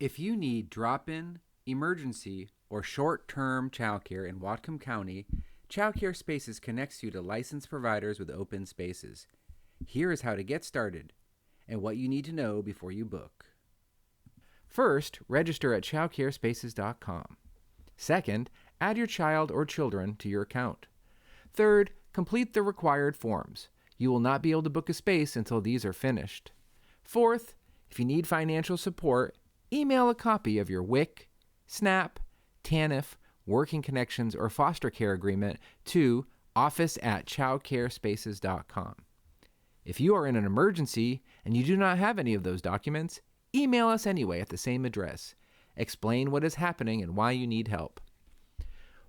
If you need drop-in, emergency, or short-term childcare in Whatcom County, Childcare Spaces connects you to licensed providers with open spaces. Here is how to get started and what you need to know before you book. First, register at childcarespaces.com. Second, add your child or children to your account. Third, complete the required forms. You will not be able to book a space until these are finished. Fourth, if you need financial support, email a copy of your WIC, SNAP, TANF, Working Connections, or foster care agreement to office@childcarespaces.com. If you are in an emergency and you do not have any of those documents, email us anyway at the same address. Explain what is happening and why you need help.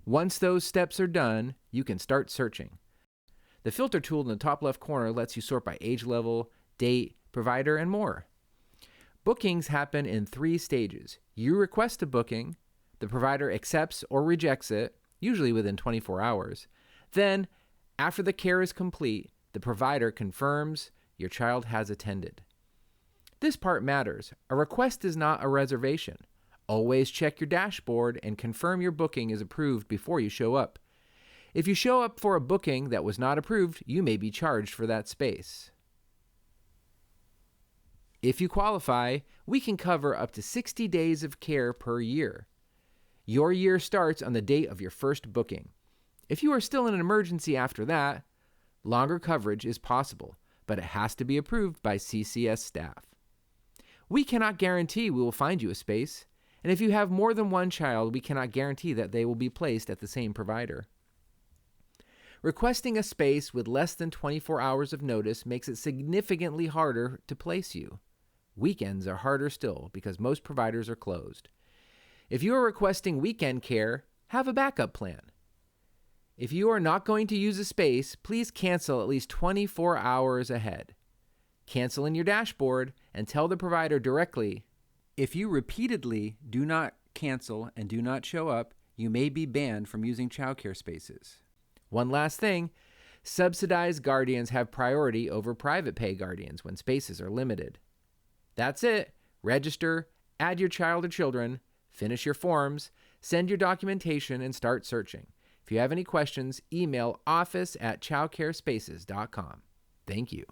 Once those steps are done, you can start searching. The filter tool in the top left corner lets you sort by age level, date, provider, and more. Bookings happen in 3 stages. You request a booking, the provider accepts or rejects it, usually within 24 hours. Then, after the care is complete, the provider confirms your child has attended. This part matters. A request is not a reservation. Always check your dashboard and confirm your booking is approved before you show up. If you show up for a booking that was not approved, you may be charged for that space. If you qualify, we can cover up to 60 days of care per year. Your year starts on the date of your first booking. If you are still in an emergency after that, longer coverage is possible, but it has to be approved by CCS staff. We cannot guarantee we will find you a space, and if you have more than one child, we cannot guarantee that they will be placed at the same provider. Requesting a space with less than 24 hours of notice makes it significantly harder to place you. Weekends are harder still because most providers are closed. If you are requesting weekend care, have a backup plan. If you are not going to use a space, please cancel at least 24 hours ahead. Cancel in your dashboard and tell the provider directly. If you repeatedly do not cancel and do not show up, you may be banned from using childcare spaces. One last thing, subsidized guardians have priority over private pay guardians when spaces are limited. That's it. Register, add your child or children, finish your forms, send your documentation, and start searching. If you have any questions, email office@childcarespaces.com. Thank you.